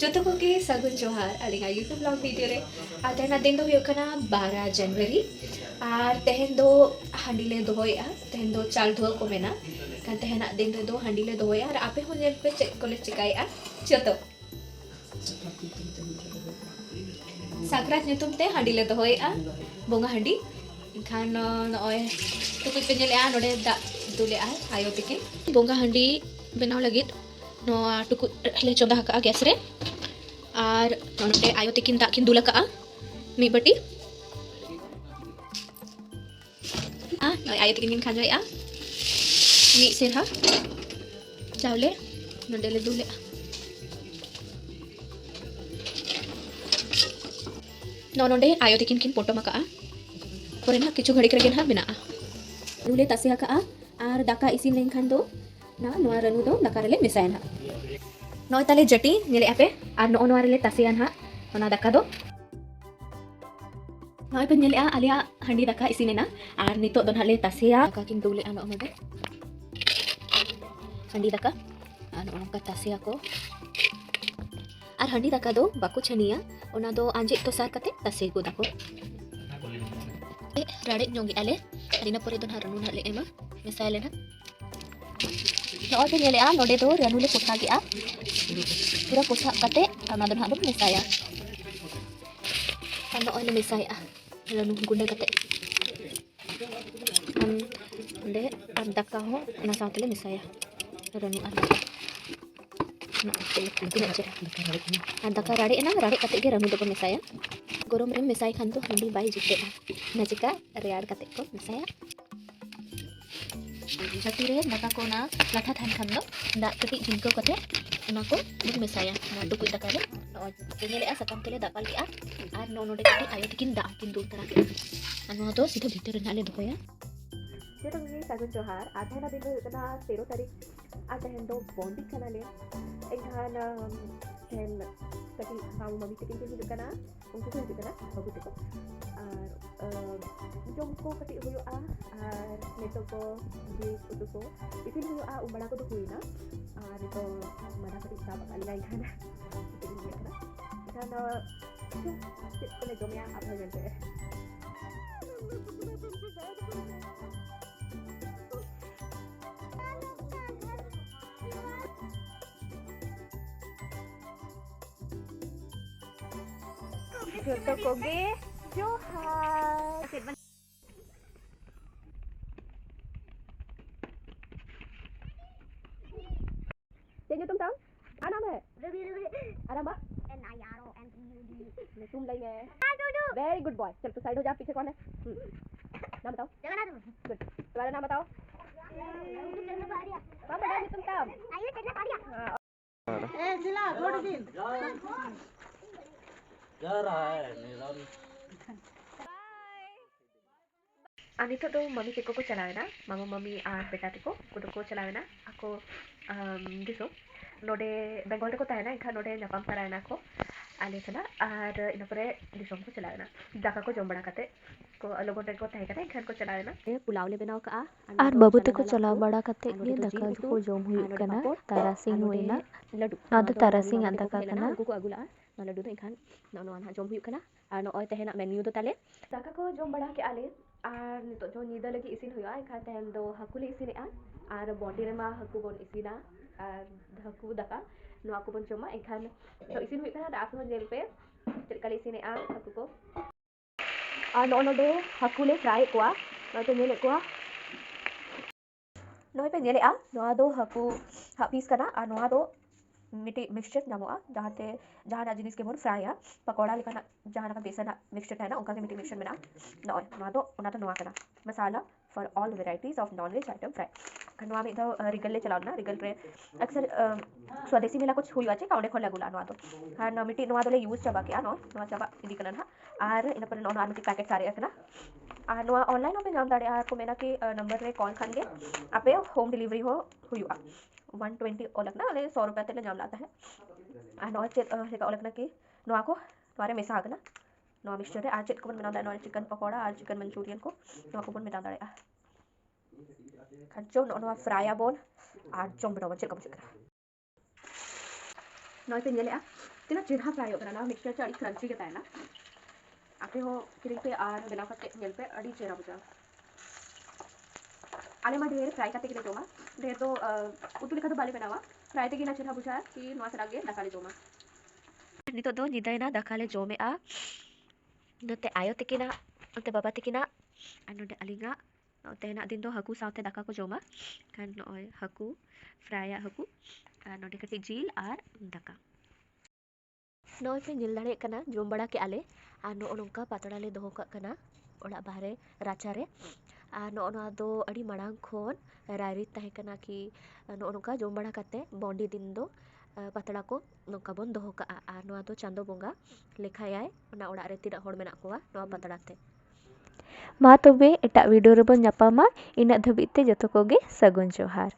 जोतो को के सगुन जोहार अलिंगा यूट्यूब ब्लॉग वीडियो रे तेहना दिन दो हुयो कना 12 जनवरी आर तेहन दो हांडीले दोहोया तेहन दो चाल धुआ को मेना kan तेहना दिन रे दो हांडीले दोहोया आर आपे हो नेल पे चेक कोले चिकाया जोतो साकरात nyutum te हांडीले दोहोया बोंगा हांडी खान नॉय तो कुछ पे नेले आ नोडे दा दुले आ आयो तिकिन बोंगा हांडी बनाव लगित नोआ टुकु ले चोंदा का गैस रे और नोटे आयो तिकिन दाकिन दुला का मी बटी नोय आयो तिकिन खान जाय मी सेरहा चावले नोडे ले दुले नोडे आयो तिकिन किन पोटो मका परे ना किछु घड़ी करगे ना बिना रुले तसे का आर दाका इसिन लेन खान दो ना नोआ रनु दो दाका रेले मिसाय ना नॉय ताले जटी नेले आपे आर नो नोआ रेले तसेयान हा ओना दाका दो नॉय पे नेले आलिया हांडी दाका इसिनेना आर नितो दो नाले तसेया दाका किन दुले आनो ओनदे हांडी दाका आर ओनका तसेया को आर हांडी दाका दो बाको छनिया ओना दो आंजे तो सार कते तसे को दाको राड़े जोंगी आले अरिना परे दो रनु नाले एमा मिसाय लेना नॉय पे नेले नोडे दो रनु ले पोठा गे पूरा पोसा कते ana don hadap misaya ano ano misaya ranu gunda kate de andaka ho na sautele misaya ranu andaka na tintin aja andaka rade na rade kate ge ranu do misaya gorom rem misai khan to handi bai jite na jika read kate ko misaya jati re daka ko na latha than khan do da kati jinko kate ona ko bug mesaya na dukui daka re ini le sakam tele dapal ki ar no node kati ayo tikin da kin dul tara ano to sida bhitor nale doya जेटा मुझे सागन जोहार आधा ना दिन इतना 13 तारीख आता है दो बॉन्डी खाना ले एक खान हेल कटी मामू mummy tikin kin hidup kana उनको को hidup kana bagus itu jom ko kati huyo neto ko di utu ko isin huyo umbara ko to huina neto mana kati sabak alai kana tikin dia kana kana sit ko le jomya apa gente Joto koge Johar. Tên như tôm tấm. Nam है? Adam बा? तुम लई है. Very good boy. चल तू side हो जा पीछे कौन है? नाम बताओ. Good. तुम्हारा नाम बताओ. कौन बड़ा है तुम तम? आइए चलना पाड़िया. सिला थोड़ी दिन. क्या रहा है Nirav ani to do mami teko ko chalawe na mama mami ar beta teko ko chalawe na ako diso node bengal teko tahena enkha node nyapam sarayna ko ale chala ar ina pore disom ko chalawe na daka ko jom bada kate ko logo teko tahe kate enkhan ko chalawe na pulao le benaw ka ar babu teko chalaw bada kate ye daka ko jom huyuk kana tarasing hoina adu tarasing andaka kana ko agula na ladu do enkhan no jom huyuk kana ar no oy tahena menu do tale daka ko jom bada ke ale আর নিতো जो नीदा लगी इसिन हुआ एखा तहन दो हकु ले इसिन our body रे मा हकु बोन इसिना आर हकु दका नो हकु बोन चोमा एखान तो इसिन हुई kana दास हो जेल पे चलका ले इसिन हकु को आर नो दे हकु ले फ्राई कोआ नो तो नेले कोआ नो पे नेले नो दो हकु पीस kana आर नो दो मिटी मिक्सचर नामोआ जहाँ जिनिस के बोन फ्राई पकौड़ा लेकर जहाँ का बेसन मिक्सचर है ना उनका मिटी मिक्सचर में ना तो नवा करना masala for all varieties of non veg item fry खनवा में इधर रिगल ले चलाओ ना रिगल रे अक्सर स्वदेशी मेला कुछ हुई अच्छे काउंडे खोल लगुला नवा तो हाँ न मिटी नवा तो ले यूज चबा क्या नवा चबा इदी करना आर इन पर नॉन मिटी पैकेट सारे रखना आर नवा ऑनलाइन पे नाम दाड़े आर को मेना के नंबर रे कॉल खान के आपे होम डिलीवरी हो हुई 120 ओलक ना 100 रुपया तेले जाम लाता है आ नॉय चेक हेका ओलक ना की नोआ को तुम्हारे मेसा आगना नोआ मिक्सचर है आज चेक को बना दाड़े नोआ चिकन पकोड़ा आज चिकन मंचूरियन को नोआ को बन में दाड़े खंचो नोआ फ्राया बोन आज चोम बनाओ चेक को चेक नोय पे नेले tina chirha fry ho kana mixture cha adi crunchy ke tahena ape ho kiring pe ar bena kate nyel pe adi chera buja ale ma dheer fry kate ke joma dheer to utu likha to bale benawa fry te gina chirha buja ki noa sarage dakale joma nito do nidaina dakale jome a note ayo tikina note baba tikina ano de alinga note na din do haku saute daka ko joma kan noy haku fry haku note kati jil ar daka noy pe nyel dare kana jom bada ke ale ano onongka patara le doho kak kana orak bahare racha re no no do adi marang khon rari tahe kana ki no onongka jom bada kate bondi din do patara ko nongka bon doho ka a no do chando bonga lekhayai ona orak re tinak hor menak kowa no patara te मा तबे एटा video रेबन nyapama ina dhabite joto koge sagun johar.